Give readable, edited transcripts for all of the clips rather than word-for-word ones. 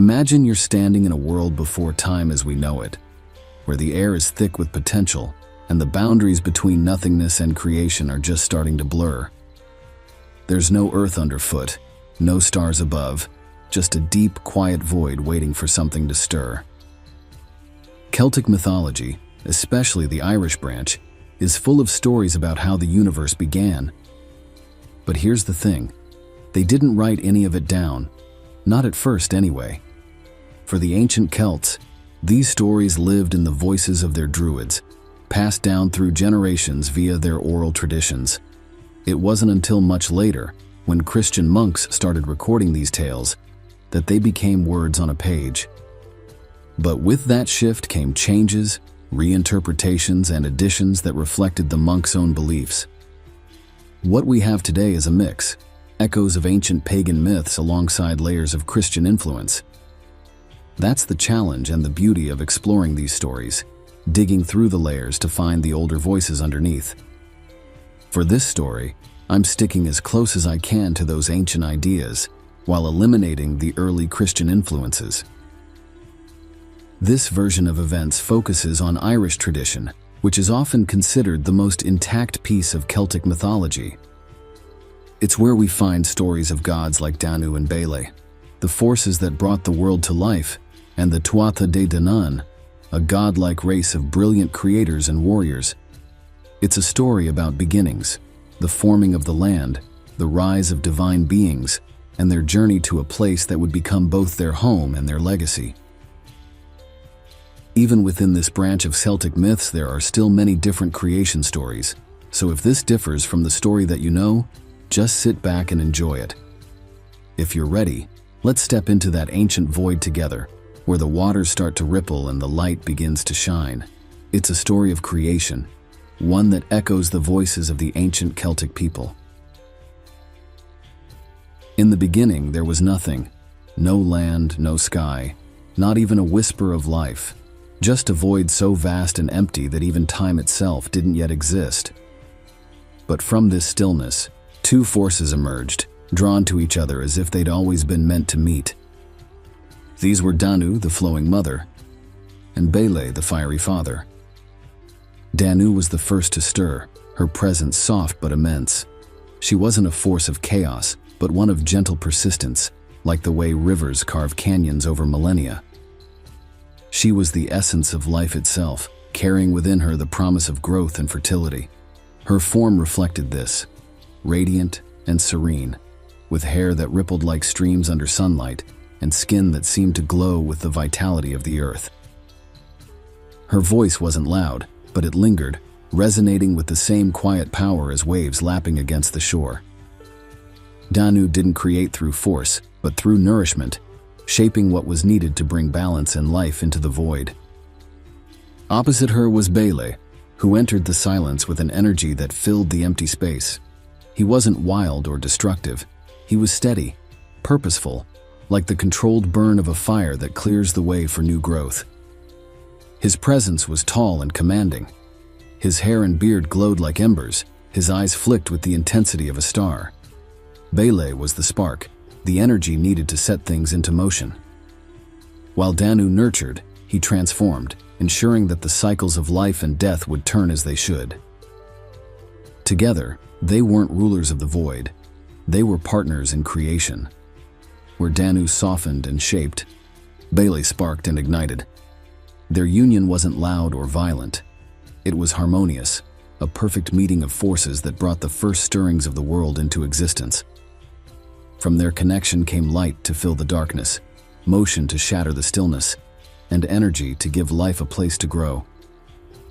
Imagine you're standing in a world before time as we know it, where the air is thick with potential and the boundaries between nothingness and creation are just starting to blur. There's no earth underfoot, no stars above, just a deep, quiet void waiting for something to stir. Celtic mythology, especially the Irish branch, is full of stories about how the universe began. But here's the thing, they didn't write any of it down, not at first anyway. For the ancient Celts, these stories lived in the voices of their druids, passed down through generations via their oral traditions. It wasn't until much later, when Christian monks started recording these tales, that they became words on a page. But with that shift came changes, reinterpretations, and additions that reflected the monks' own beliefs. What we have today is a mix, echoes of ancient pagan myths alongside layers of Christian influence. That's the challenge and the beauty of exploring these stories, digging through the layers to find the older voices underneath. For this story, I'm sticking as close as I can to those ancient ideas, while eliminating the early Christian influences. This version of events focuses on Irish tradition, which is often considered the most intact piece of Celtic mythology. It's where we find stories of gods like Danu and Betrayal, the forces that brought the world to life, and the Tuatha De Danann, a godlike race of brilliant creators and warriors. It's a story about beginnings, the forming of the land, the rise of divine beings, and their journey to a place that would become both their home and their legacy. Even within this branch of Celtic myths, there are still many different creation stories, so if this differs from the story that you know, just sit back and enjoy it. If you're ready, let's step into that ancient void together, where the waters start to ripple and the light begins to shine. It's a story of creation, one that echoes the voices of the ancient Celtic people. In the beginning, there was nothing. No land, no sky, not even a whisper of life. Just a void so vast and empty that even time itself didn't yet exist. But from this stillness, two forces emerged, drawn to each other as if they'd always been meant to meet. These were Danu, the flowing mother, and Betrayal, the fiery father. Danu was the first to stir, her presence soft but immense. She wasn't a force of chaos, but one of gentle persistence, like the way rivers carve canyons over millennia. She was the essence of life itself, carrying within her the promise of growth and fertility. Her form reflected this, radiant and serene, with hair that rippled like streams under sunlight and skin that seemed to glow with the vitality of the earth. Her voice wasn't loud, but it lingered, resonating with the same quiet power as waves lapping against the shore. Danu didn't create through force, but through nourishment, shaping what was needed to bring balance and life into the void. Opposite her was Betrayal, who entered the silence with an energy that filled the empty space. He wasn't wild or destructive. He was steady, purposeful, like the controlled burn of a fire that clears the way for new growth. His presence was tall and commanding. His hair and beard glowed like embers, his eyes flicked with the intensity of a star. Betrayal was the spark, the energy needed to set things into motion. While Danu nurtured, he transformed, ensuring that the cycles of life and death would turn as they should. Together, they weren't rulers of the void. They were partners in creation. Where Danu softened and shaped, Betrayal sparked and ignited. Their union wasn't loud or violent. It was harmonious, a perfect meeting of forces that brought the first stirrings of the world into existence. From their connection came light to fill the darkness, motion to shatter the stillness, and energy to give life a place to grow.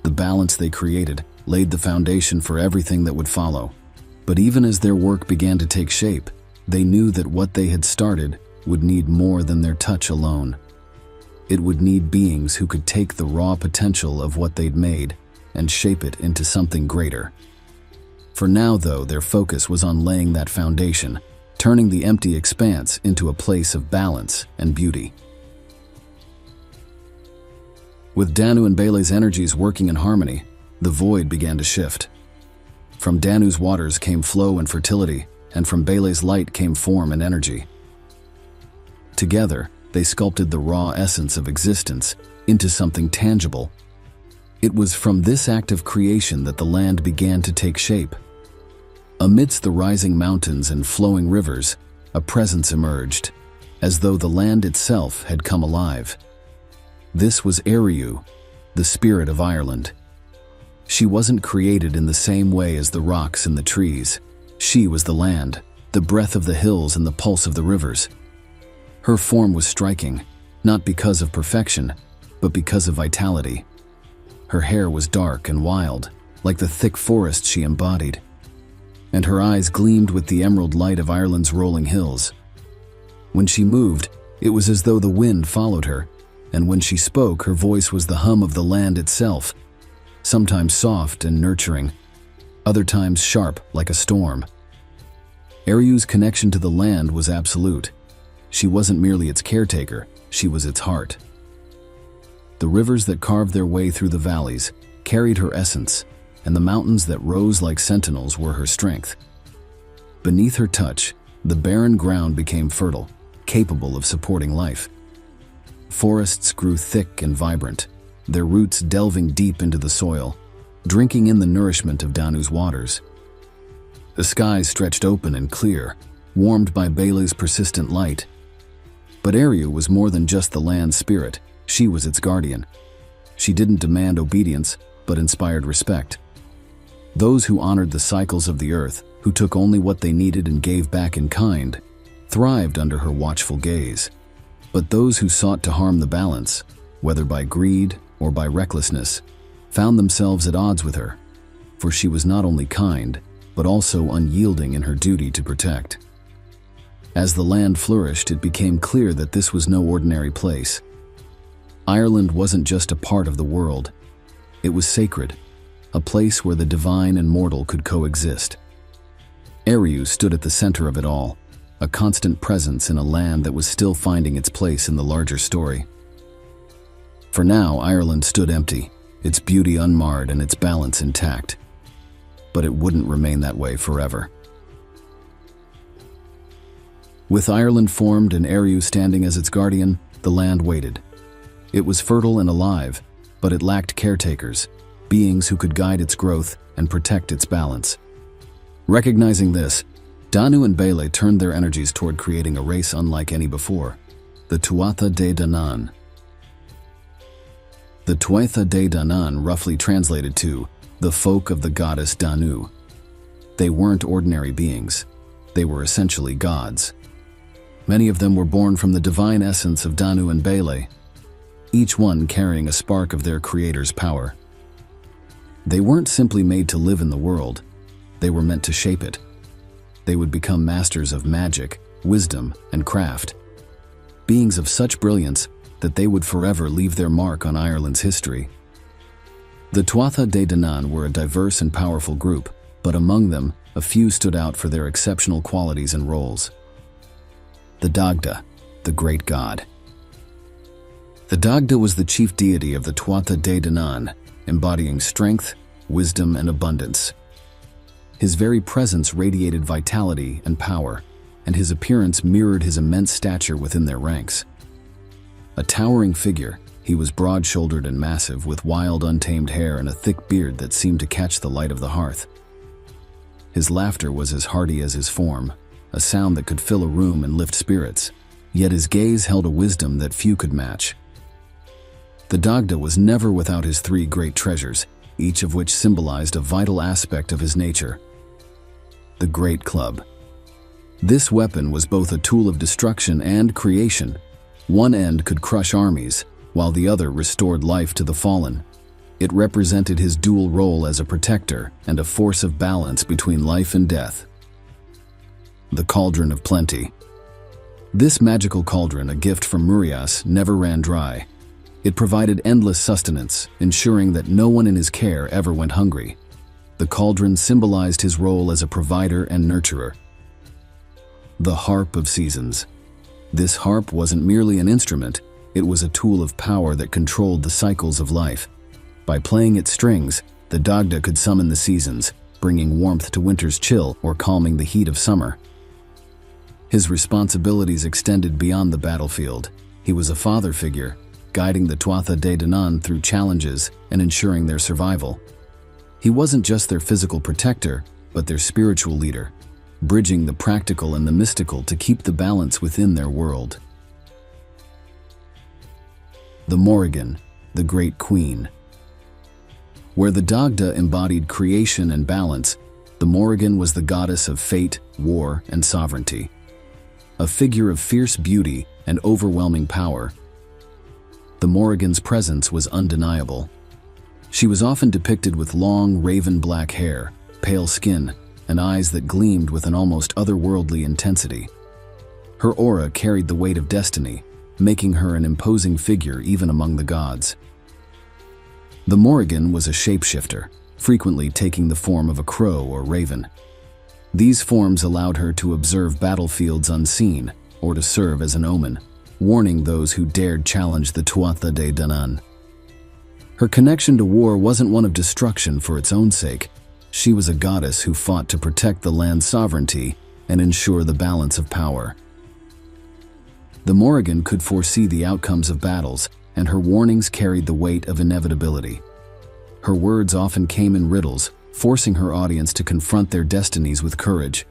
The balance they created laid the foundation for everything that would follow. But even as their work began to take shape, they knew that what they had started would need more than their touch alone. It would need beings who could take the raw potential of what they'd made and shape it into something greater. For now, though, their focus was on laying that foundation, turning the empty expanse into a place of balance and beauty. With Danu and Betrayal's energies working in harmony, the void began to shift. From Danu's waters came flow and fertility, and from Betrayal's light came form and energy. Together, They sculpted the raw essence of existence into something tangible. It was from this act of creation that the land began to take shape. Amidst the rising mountains and flowing rivers, a presence emerged, as though the land itself had come alive. This was Eriu, the spirit of Ireland. She wasn't created in the same way as the rocks and the trees. She was the land, the breath of the hills and the pulse of the rivers. Her form was striking, not because of perfection, but because of vitality. Her hair was dark and wild, like the thick forest she embodied, and her eyes gleamed with the emerald light of Ireland's rolling hills. When she moved, it was as though the wind followed her, and when she spoke, her voice was the hum of the land itself, sometimes soft and nurturing, other times sharp like a storm. Eriu's connection to the land was absolute. She wasn't merely its caretaker, she was its heart. The rivers that carved their way through the valleys carried her essence, and the mountains that rose like sentinels were her strength. Beneath her touch, the barren ground became fertile, capable of supporting life. Forests grew thick and vibrant, their roots delving deep into the soil, drinking in the nourishment of Danu's waters. The skies stretched open and clear, warmed by Baile's persistent light. But Eriu was more than just the land's spirit, she was its guardian. She didn't demand obedience, but inspired respect. Those who honored the cycles of the earth, who took only what they needed and gave back in kind, thrived under her watchful gaze. But those who sought to harm the balance, whether by greed or by recklessness, found themselves at odds with her, for she was not only kind, but also unyielding in her duty to protect. As the land flourished, it became clear that this was no ordinary place. Ireland wasn't just a part of the world. It was sacred, a place where the divine and mortal could coexist. Eriu stood at the center of it all, a constant presence in a land that was still finding its place in the larger story. For now, Ireland stood empty, its beauty unmarred and its balance intact. But it wouldn't remain that way forever. With Ireland formed and Eriu standing as its guardian, the land waited. It was fertile and alive, but it lacked caretakers, beings who could guide its growth and protect its balance. Recognizing this, Danu and Baile turned their energies toward creating a race unlike any before, the Tuatha De Danann. The Tuatha De Danann roughly translated to the folk of the goddess Danu. They weren't ordinary beings. They were essentially gods. Many of them were born from the divine essence of Danu and Baile, each one carrying a spark of their creator's power. They weren't simply made to live in the world. They were meant to shape it. They would become masters of magic, wisdom, and craft, beings of such brilliance that they would forever leave their mark on Ireland's history. The Tuatha De Danann were a diverse and powerful group, but among them, a few stood out for their exceptional qualities and roles. The Dagda, the great god. The Dagda was the chief deity of the Tuatha De Danann, embodying strength, wisdom, and abundance. His very presence radiated vitality and power, and his appearance mirrored his immense stature within their ranks. A towering figure, he was broad-shouldered and massive, with wild, untamed hair and a thick beard that seemed to catch the light of the hearth. His laughter was as hearty as his form, a sound that could fill a room and lift spirits, yet his gaze held a wisdom that few could match. The Dagda was never without his three great treasures, each of which symbolized a vital aspect of his nature. The Great Club. This weapon was both a tool of destruction and creation. One end could crush armies, while the other restored life to the fallen. It represented his dual role as a protector and a force of balance between life and death. The Cauldron of Plenty. This magical cauldron, a gift from Murias, never ran dry. It provided endless sustenance, ensuring that no one in his care ever went hungry. The cauldron symbolized his role as a provider and nurturer. The Harp of Seasons. This harp wasn't merely an instrument, it was a tool of power that controlled the cycles of life. By playing its strings, the Dagda could summon the seasons, bringing warmth to winter's chill or calming the heat of summer. His responsibilities extended beyond the battlefield. He was a father figure, guiding the Tuatha De Danann through challenges and ensuring their survival. He wasn't just their physical protector, but their spiritual leader, bridging the practical and the mystical to keep the balance within their world. The Morrigan, the Great Queen. Where the Dagda embodied creation and balance, the Morrigan was the goddess of fate, war, and sovereignty. A figure of fierce beauty and overwhelming power, the Morrigan's presence was undeniable. She was often depicted with long, raven-black hair, pale skin, and eyes that gleamed with an almost otherworldly intensity. Her aura carried the weight of destiny, making her an imposing figure even among the gods. The Morrigan was a shapeshifter, frequently taking the form of a crow or raven. These forms allowed her to observe battlefields unseen or to serve as an omen, warning those who dared challenge the Tuatha De Danann. Her connection to war wasn't one of destruction for its own sake. She was a goddess who fought to protect the land's sovereignty and ensure the balance of power. The Morrigan could foresee the outcomes of battles, and her warnings carried the weight of inevitability. Her words often came in riddles, forcing her audience to confront their destinies with courage.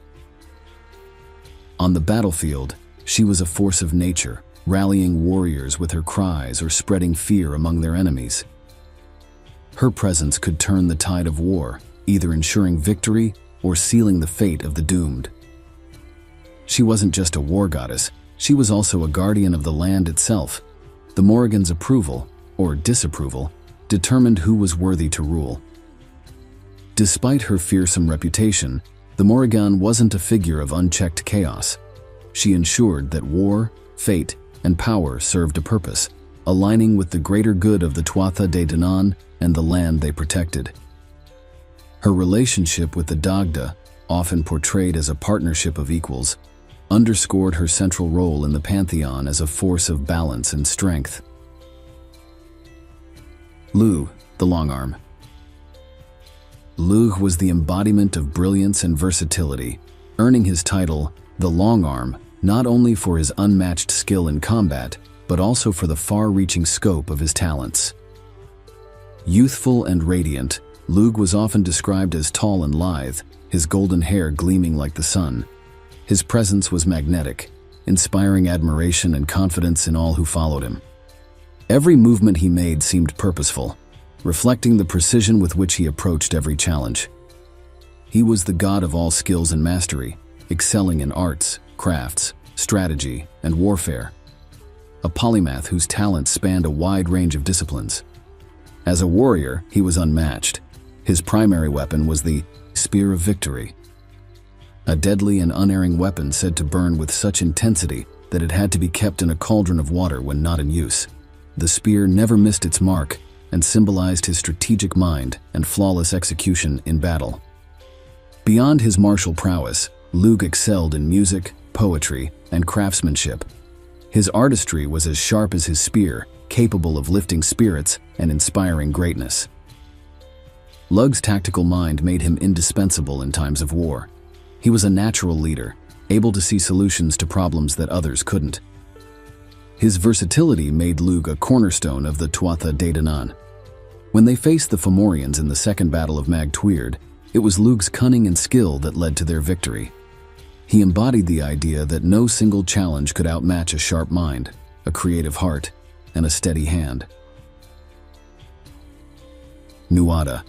On the battlefield, she was a force of nature, rallying warriors with her cries or spreading fear among their enemies. Her presence could turn the tide of war, either ensuring victory or sealing the fate of the doomed. She wasn't just a war goddess, she was also a guardian of the land itself. The Morrigan's approval, or disapproval, determined who was worthy to rule. Despite her fearsome reputation, the Morrigan wasn't a figure of unchecked chaos. She ensured that war, fate, and power served a purpose, aligning with the greater good of the Tuatha De Danann and the land they protected. Her relationship with the Dagda, often portrayed as a partnership of equals, underscored her central role in the pantheon as a force of balance and strength. Lugh, the Longarm. Lugh was the embodiment of brilliance and versatility, earning his title, the Longarm, not only for his unmatched skill in combat, but also for the far-reaching scope of his talents. Youthful and radiant, Lugh was often described as tall and lithe, his golden hair gleaming like the sun. His presence was magnetic, inspiring admiration and confidence in all who followed him. Every movement he made seemed purposeful, reflecting the precision with which he approached every challenge. He was the god of all skills and mastery, excelling in arts, crafts, strategy, and warfare. A polymath whose talents spanned a wide range of disciplines. As a warrior, he was unmatched. His primary weapon was the Spear of Victory, a deadly and unerring weapon said to burn with such intensity that it had to be kept in a cauldron of water when not in use. The spear never missed its mark and symbolized his strategic mind and flawless execution in battle. Beyond his martial prowess, Lugh excelled in music, poetry, and craftsmanship. His artistry was as sharp as his spear, capable of lifting spirits and inspiring greatness. Lugh's tactical mind made him indispensable in times of war. He was a natural leader, able to see solutions to problems that others couldn't. His versatility made Lugh a cornerstone of the Tuatha De Danann. When they faced the Fomorians in the Second Battle of Mag Tuired, it was Lugh's cunning and skill that led to their victory. He embodied the idea that no single challenge could outmatch a sharp mind, a creative heart, and a steady hand. Nuada,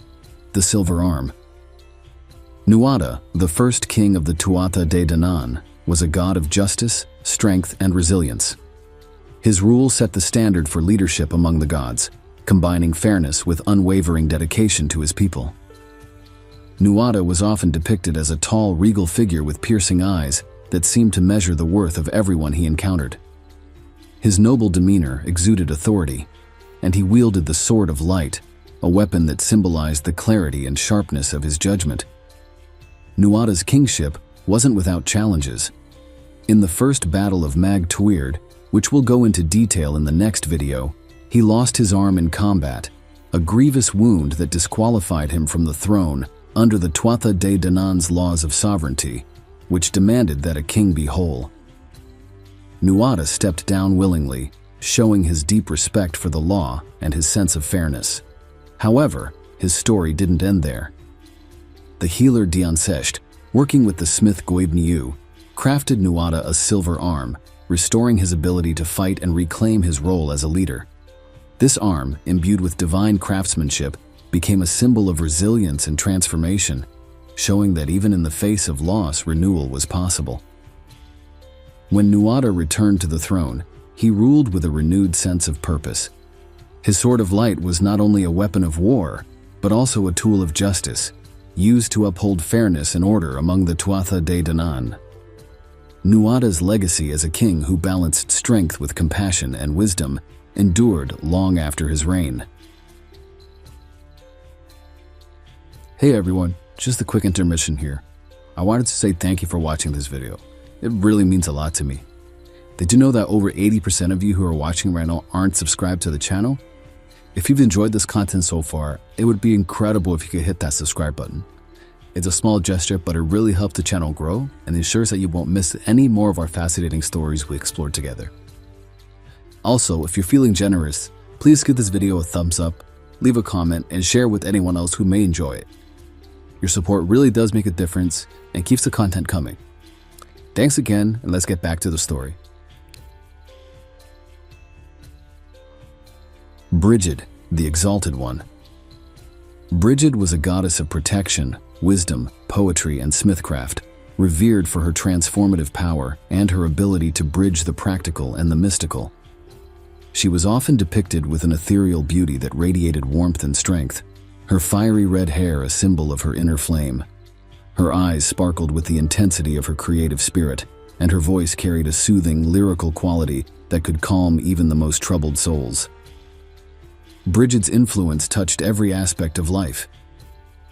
the Silver Arm. Nuada, the first king of the Tuatha De Danann, was a god of justice, strength, and resilience. His rule set the standard for leadership among the gods, combining fairness with unwavering dedication to his people. Nuada was often depicted as a tall, regal figure with piercing eyes that seemed to measure the worth of everyone he encountered. His noble demeanor exuded authority, and he wielded the Sword of Light, a weapon that symbolized the clarity and sharpness of his judgment. Nuada's kingship wasn't without challenges. In the First Battle of Mag Tuired, which we'll go into detail in the next video, he lost his arm in combat, a grievous wound that disqualified him from the throne under the Tuatha De Danann's laws of sovereignty, which demanded that a king be whole. Nuada stepped down willingly, showing his deep respect for the law and his sense of fairness. However, his story didn't end there. The healer Diancecht, working with the smith Goibniu, crafted Nuada a silver arm, restoring his ability to fight and reclaim his role as a leader. This arm, imbued with divine craftsmanship, became a symbol of resilience and transformation, showing that even in the face of loss, renewal was possible. When Nuada returned to the throne, he ruled with a renewed sense of purpose. His sword of light was not only a weapon of war, but also a tool of justice, used to uphold fairness and order among the Tuatha De Danann. Nuada's legacy as a king who balanced strength with compassion and wisdom endured long after his reign. Hey everyone, just a quick intermission here. I wanted to say thank you for watching this video. It really means a lot to me. Did you know that over 80% of you who are watching right now aren't subscribed to the channel? If you've enjoyed this content so far, it would be incredible if you could hit that subscribe button. It's a small gesture, but it really helps the channel grow and ensures that you won't miss any more of our fascinating stories we explore together. Also, if you're feeling generous, please give this video a thumbs up, leave a comment, and share with anyone else who may enjoy it. Your support really does make a difference and keeps the content coming. Thanks again, and let's get back to the story. Brigid, the Exalted One. Brigid was a goddess of protection, wisdom, poetry, and smithcraft, revered for her transformative power and her ability to bridge the practical and the mystical. She was often depicted with an ethereal beauty that radiated warmth and strength, her fiery red hair a symbol of her inner flame. Her eyes sparkled with the intensity of her creative spirit, and her voice carried a soothing, lyrical quality that could calm even the most troubled souls. Brigid's influence touched every aspect of life.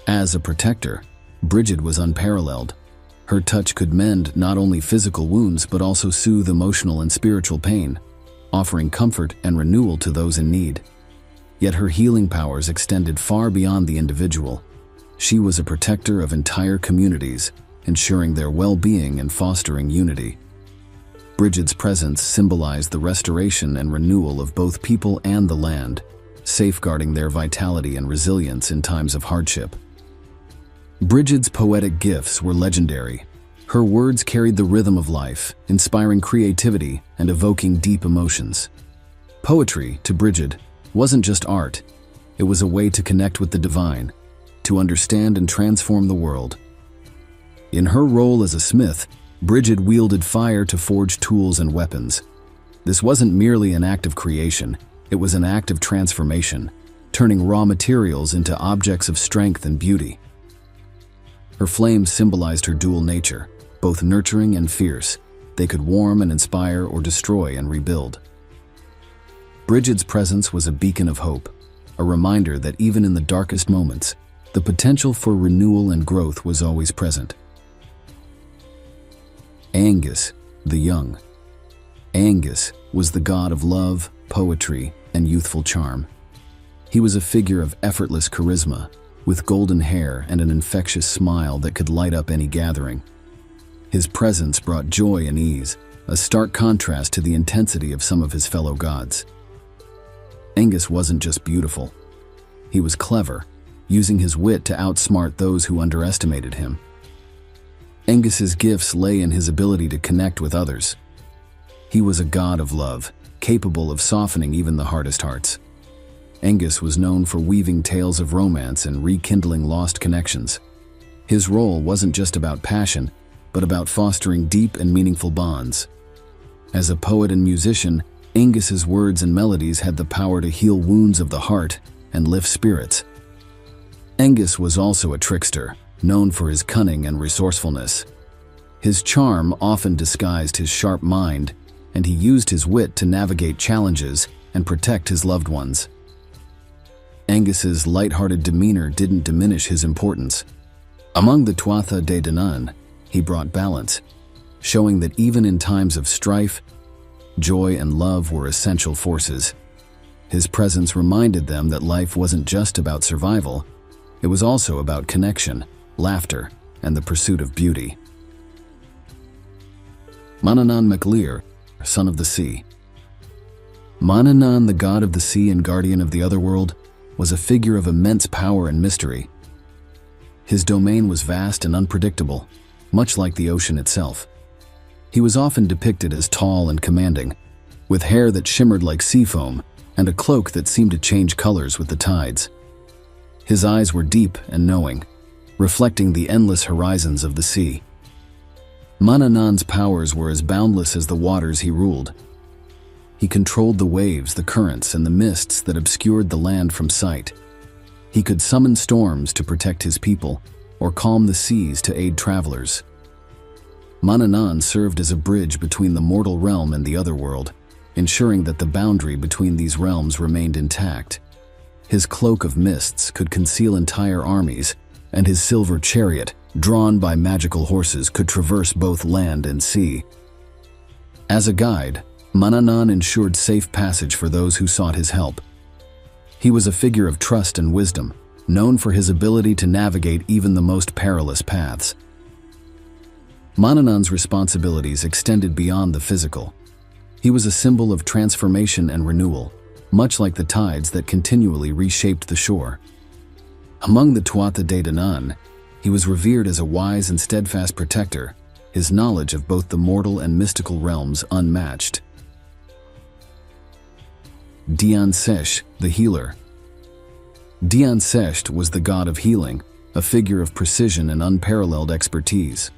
As a protector, Brigid was unparalleled. Her touch could mend not only physical wounds but also soothe emotional and spiritual pain, offering comfort and renewal to those in need. Yet her healing powers extended far beyond the individual. She was a protector of entire communities, ensuring their well-being and fostering unity. Brigid's presence symbolized the restoration and renewal of both people and the land, safeguarding their vitality and resilience in times of hardship. Brigid's poetic gifts were legendary. Her words carried the rhythm of life, inspiring creativity and evoking deep emotions. Poetry, to Brigid, wasn't just art. It was a way to connect with the divine, to understand and transform the world. In her role as a smith, Brigid wielded fire to forge tools and weapons. This wasn't merely an act of creation, it was an act of transformation, turning raw materials into objects of strength and beauty. Her flames symbolized her dual nature, both nurturing and fierce. They could warm and inspire or destroy and rebuild. Brigid's presence was a beacon of hope, a reminder that even in the darkest moments, the potential for renewal and growth was always present. Angus, the Young. Angus was the god of love, poetry, and youthful charm. He was a figure of effortless charisma, with golden hair and an infectious smile that could light up any gathering. His presence brought joy and ease, a stark contrast to the intensity of some of his fellow gods. Angus wasn't just beautiful. He was clever, using his wit to outsmart those who underestimated him. Angus's gifts lay in his ability to connect with others. He was a god of love, capable of softening even the hardest hearts. Angus was known for weaving tales of romance and rekindling lost connections. His role wasn't just about passion, but about fostering deep and meaningful bonds. As a poet and musician, Angus's words and melodies had the power to heal wounds of the heart and lift spirits. Angus was also a trickster, known for his cunning and resourcefulness. His charm often disguised his sharp mind, and he used his wit to navigate challenges and protect his loved ones. Angus's light-hearted demeanor didn't diminish his importance. Among the Tuatha De Danann, he brought balance, showing that even in times of strife, joy and love were essential forces. His presence reminded them that life wasn't just about survival, it was also about connection, laughter, and the pursuit of beauty. Manannán mac Lir, son of the sea. Manannán, the god of the sea and guardian of the otherworld, was a figure of immense power and mystery. His domain was vast and unpredictable, much like the ocean itself. He was often depicted as tall and commanding, with hair that shimmered like sea foam and a cloak that seemed to change colors with the tides. His eyes were deep and knowing, reflecting the endless horizons of the sea. Manannán's powers were as boundless as the waters he ruled. He controlled the waves, the currents, and the mists that obscured the land from sight. He could summon storms to protect his people, or calm the seas to aid travelers. Manannán served as a bridge between the mortal realm and the otherworld, ensuring that the boundary between these realms remained intact. His cloak of mists could conceal entire armies, and his silver chariot, drawn by magical horses, could traverse both land and sea. As a guide, Manannán ensured safe passage for those who sought his help. He was a figure of trust and wisdom, known for his ability to navigate even the most perilous paths. Manannán's responsibilities extended beyond the physical. He was a symbol of transformation and renewal, much like the tides that continually reshaped the shore. Among the Tuatha De Danann, he was revered as a wise and steadfast protector, his knowledge of both the mortal and mystical realms unmatched. Dian Sesh, the healer. Dian Sesh was the god of healing, a figure of precision and unparalleled expertise.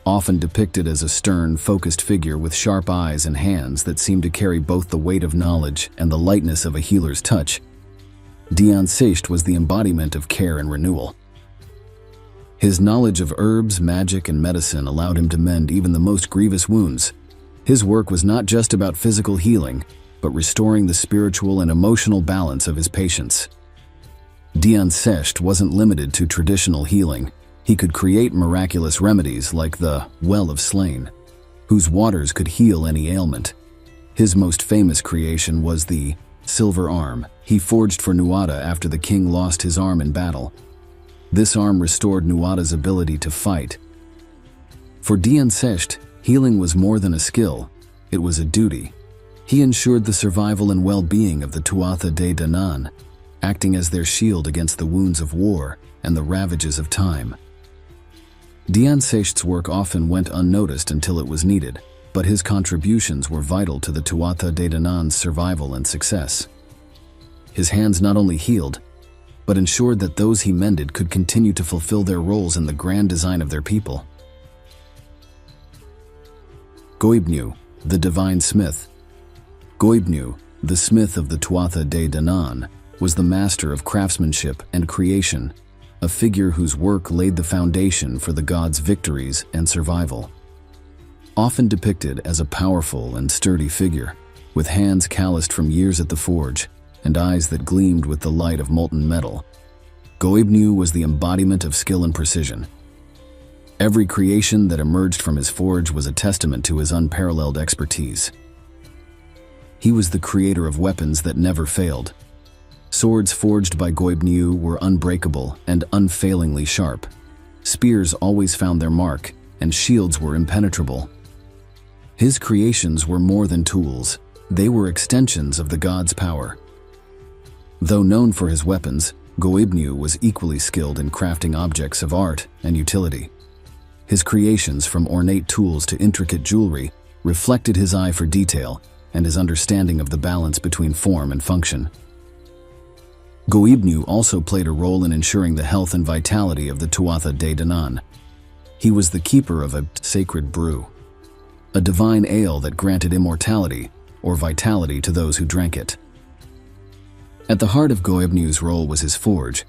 Often depicted as a stern, focused figure with sharp eyes and hands that seemed to carry both the weight of knowledge and the lightness of a healer's touch, Dian Sesh was the embodiment of care and renewal. His knowledge of herbs, magic, and medicine allowed him to mend even the most grievous wounds. His work was not just about physical healing, but restoring the spiritual and emotional balance of his patients. Dian Sesh wasn't limited to traditional healing. He could create miraculous remedies like the Well of Slain, whose waters could heal any ailment. His most famous creation was the silver arm he forged for Nuada after the king lost his arm in battle. This arm restored Nuada's ability to fight. For Dian Sesh, healing was more than a skill, it was a duty. He ensured the survival and well-being of the Tuatha De Danann, acting as their shield against the wounds of war and the ravages of time. Dian Sesh's work often went unnoticed until it was needed, but his contributions were vital to the Tuatha De Danann's survival and success. His hands not only healed, but ensured that those he mended could continue to fulfill their roles in the grand design of their people. Goibniu, the divine smith. Goibniu, the smith of the Tuatha De Danann, was the master of craftsmanship and creation, a figure whose work laid the foundation for the gods' victories and survival. Often depicted as a powerful and sturdy figure, with hands calloused from years at the forge and eyes that gleamed with the light of molten metal, Goibniu was the embodiment of skill and precision. Every creation that emerged from his forge was a testament to his unparalleled expertise. He was the creator of weapons that never failed. Swords forged by Goibniu were unbreakable and unfailingly sharp. Spears always found their mark, and shields were impenetrable. His creations were more than tools, they were extensions of the god's power. Though known for his weapons, Goibniu was equally skilled in crafting objects of art and utility. His creations, from ornate tools to intricate jewelry, reflected his eye for detail and his understanding of the balance between form and function. Goibniu also played a role in ensuring the health and vitality of the Tuatha De Danann. He was the keeper of a sacred brew, a divine ale that granted immortality or vitality to those who drank it. At the heart of Goibniu's role was his forge,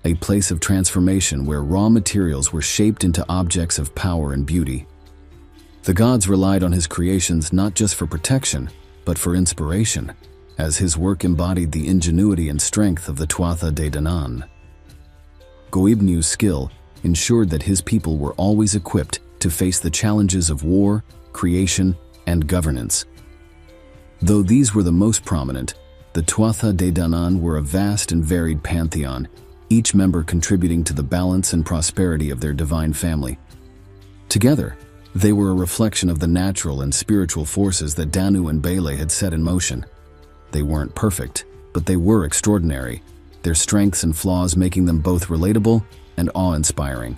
a place of transformation where raw materials were shaped into objects of power and beauty. The gods relied on his creations not just for protection, but for inspiration, as his work embodied the ingenuity and strength of the Tuatha De Danann. Goibniu's skill ensured that his people were always equipped to face the challenges of war, creation, and governance. Though these were the most prominent, the Tuatha De Danann were a vast and varied pantheon, each member contributing to the balance and prosperity of their divine family. Together, they were a reflection of the natural and spiritual forces that Danu and Bele had set in motion. They weren't perfect, but they were extraordinary, their strengths and flaws making them both relatable and awe-inspiring.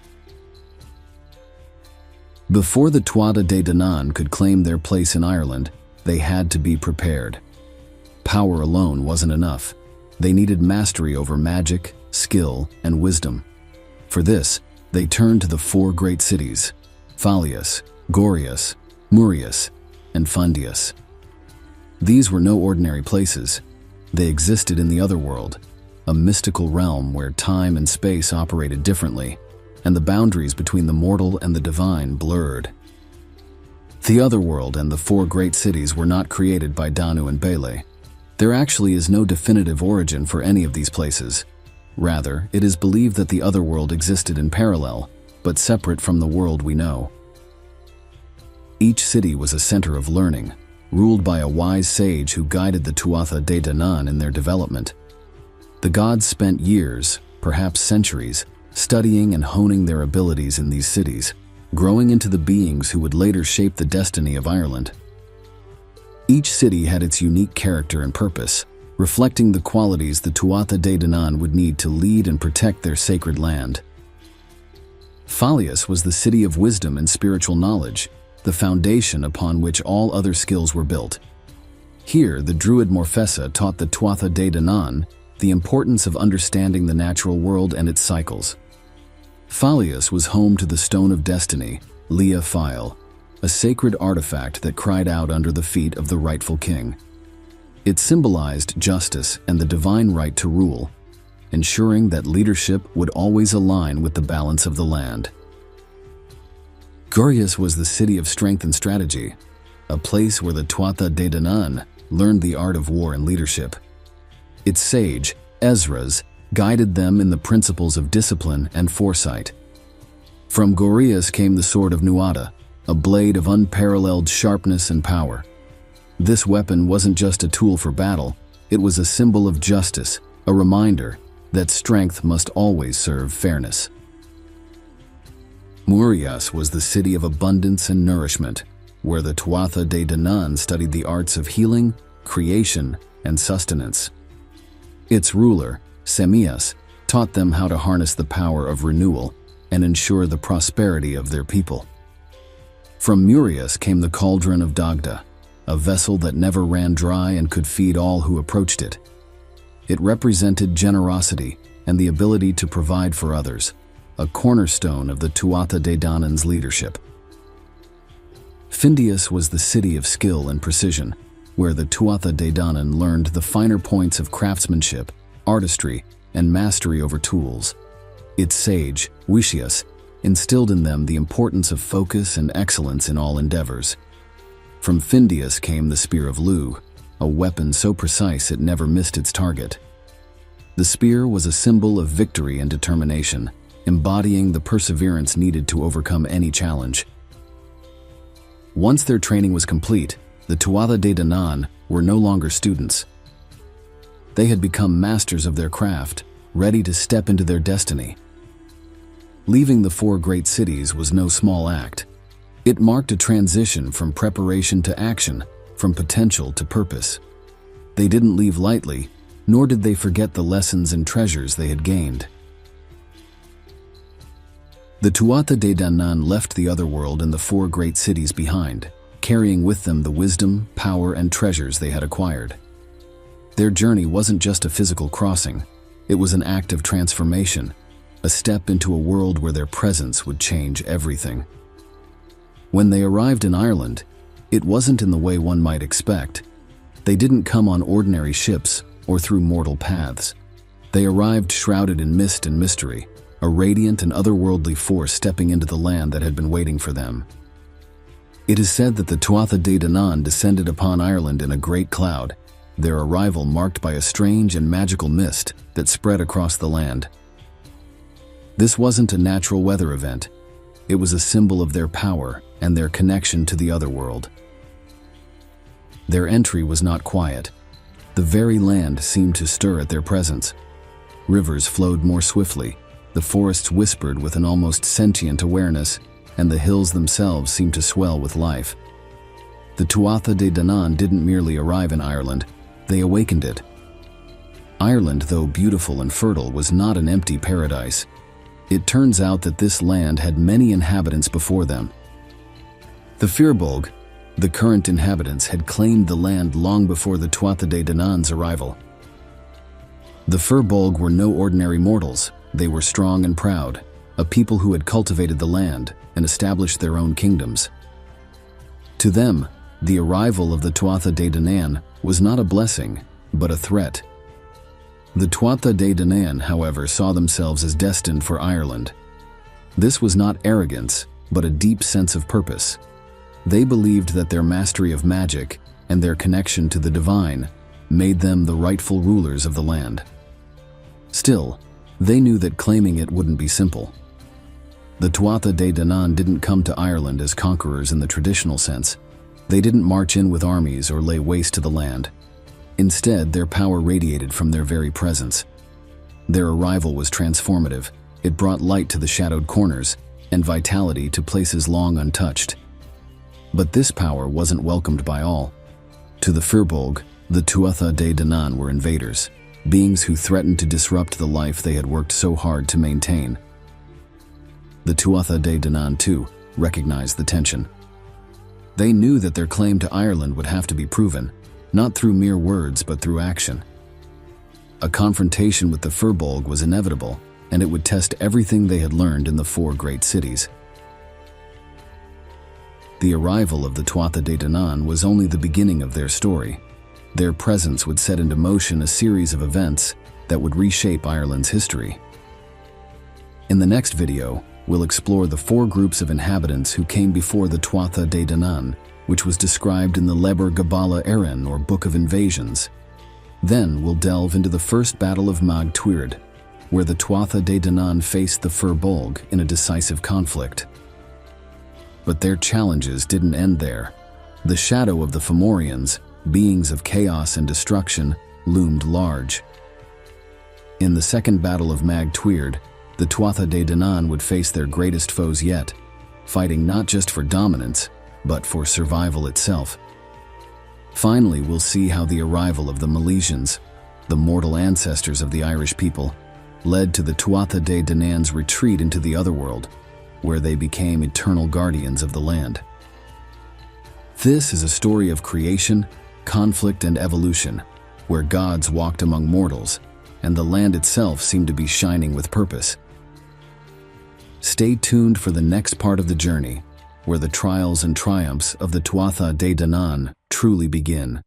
Before the Tuatha De Danann could claim their place in Ireland, they had to be prepared. Power alone wasn't enough. They needed mastery over magic, skill, and wisdom. For this, they turned to the four great cities: Phalius, Gorius, Murius, and Fundius. These were no ordinary places. They existed in the otherworld, a mystical realm where time and space operated differently, and the boundaries between the mortal and the divine blurred. The otherworld and the four great cities were not created by Danu and Bele. There actually is no definitive origin for any of these places. Rather, it is believed that the otherworld existed in parallel, but separate from the world we know. Each city was a center of learning, ruled by a wise sage who guided the Tuatha De Danann in their development. The gods spent years, perhaps centuries, studying and honing their abilities in these cities, growing into the beings who would later shape the destiny of Ireland. Each city had its unique character and purpose, reflecting the qualities the Tuatha De Danann would need to lead and protect their sacred land. Phalius was the city of wisdom and spiritual knowledge, the foundation upon which all other skills were built. Here, the druid Morfessa taught the Tuatha De Danann the importance of understanding the natural world and its cycles. Phalius was home to the Stone of Destiny, Lia File, a sacred artifact that cried out under the feet of the rightful king. It symbolized justice and the divine right to rule, ensuring that leadership would always align with the balance of the land. Gorius was the city of strength and strategy, a place where the Tuatha De Danann learned the art of war and leadership. Its sage, Ezra's, guided them in the principles of discipline and foresight. From Gorius came the sword of Nuada, a blade of unparalleled sharpness and power. This weapon wasn't just a tool for battle, it was a symbol of justice, a reminder that strength must always serve fairness. Murias was the city of abundance and nourishment, where the Tuatha De Danann studied the arts of healing, creation, and sustenance. Its ruler, Semias, taught them how to harness the power of renewal and ensure the prosperity of their people. From Murias came the Cauldron of Dagda, a vessel that never ran dry and could feed all who approached it. It represented generosity and the ability to provide for others, a cornerstone of the Tuatha De Danann's leadership. Fundius was the city of skill and precision, where the Tuatha De Danann learned the finer points of craftsmanship, artistry, and mastery over tools. Its sage, Witius, instilled in them the importance of focus and excellence in all endeavors. From Fundius came the Spear of Lu, a weapon so precise it never missed its target. The spear was a symbol of victory and determination, embodying the perseverance needed to overcome any challenge. Once their training was complete, the Tuatha De Danann were no longer students. They had become masters of their craft, ready to step into their destiny. Leaving the four great cities was no small act. It marked a transition from preparation to action, from potential to purpose. They didn't leave lightly, nor did they forget the lessons and treasures they had gained. The Tuatha De Danann left the otherworld and the four great cities behind, carrying with them the wisdom, power, and treasures they had acquired. Their journey wasn't just a physical crossing, it was an act of transformation, a step into a world where their presence would change everything. When they arrived in Ireland, it wasn't in the way one might expect. They didn't come on ordinary ships or through mortal paths. They arrived shrouded in mist and mystery, a radiant and otherworldly force stepping into the land that had been waiting for them. It is said that the Tuatha De Danann descended upon Ireland in a great cloud, their arrival marked by a strange and magical mist that spread across the land. This wasn't a natural weather event. It was a symbol of their power and their connection to the otherworld. Their entry was not quiet. The very land seemed to stir at their presence. Rivers flowed more swiftly, the forests whispered with an almost sentient awareness, and the hills themselves seemed to swell with life. The Tuatha De Danann didn't merely arrive in Ireland, They awakened it. Ireland, though beautiful and fertile, was not an empty paradise. It turns out that this land had many inhabitants before them. The Firbolg, the current inhabitants, had claimed the land long before the Tuatha De Danaan's arrival. The Firbolg were no ordinary mortals. They were strong and proud, a people who had cultivated the land and established their own kingdoms. To them, the arrival of the Tuatha De Danann was not a blessing, but a threat. The Tuatha De Danann, however, saw themselves as destined for Ireland. This was not arrogance, but a deep sense of purpose. They believed that their mastery of magic and their connection to the divine made them the rightful rulers of the land. Still, they knew that claiming it wouldn't be simple. The Tuatha De Danann didn't come to Ireland as conquerors in the traditional sense. They didn't march in with armies or lay waste to the land. Instead, their power radiated from their very presence. Their arrival was transformative. It brought light to the shadowed corners and vitality to places long untouched. But this power wasn't welcomed by all. To the Firbolg, the Tuatha De Danann were invaders, beings who threatened to disrupt the life they had worked so hard to maintain. The Tuatha De Danann, too, recognized the tension. They knew that their claim to Ireland would have to be proven, not through mere words but through action. A confrontation with the Firbolg was inevitable, and it would test everything they had learned in the 4 great cities. The arrival of the Tuatha De Danann was only the beginning of their story. Their presence would set into motion a series of events that would reshape Ireland's history. In the next video, we'll explore the 4 groups of inhabitants who came before the Tuatha De Danann, which was described in the Leber Gabála Érenn, or Book of Invasions. Then we'll delve into the first battle of Mag Tuired, where the Tuatha De Danann faced the Firbolg in a decisive conflict. But their challenges didn't end there. The shadow of the Fomorians, beings of chaos and destruction, loomed large. In the second battle of Mag Tuired, the Tuatha De Danann would face their greatest foes yet, fighting not just for dominance, but for survival itself. Finally, we'll see how the arrival of the Milesians, the mortal ancestors of the Irish people, led to the Tuatha De Danann's retreat into the otherworld, where they became eternal guardians of the land. This is a story of creation, conflict, and evolution, where gods walked among mortals, and the land itself seemed to be shining with purpose. Stay tuned for the next part of the journey, where the trials and triumphs of the Tuatha De Danann truly begin.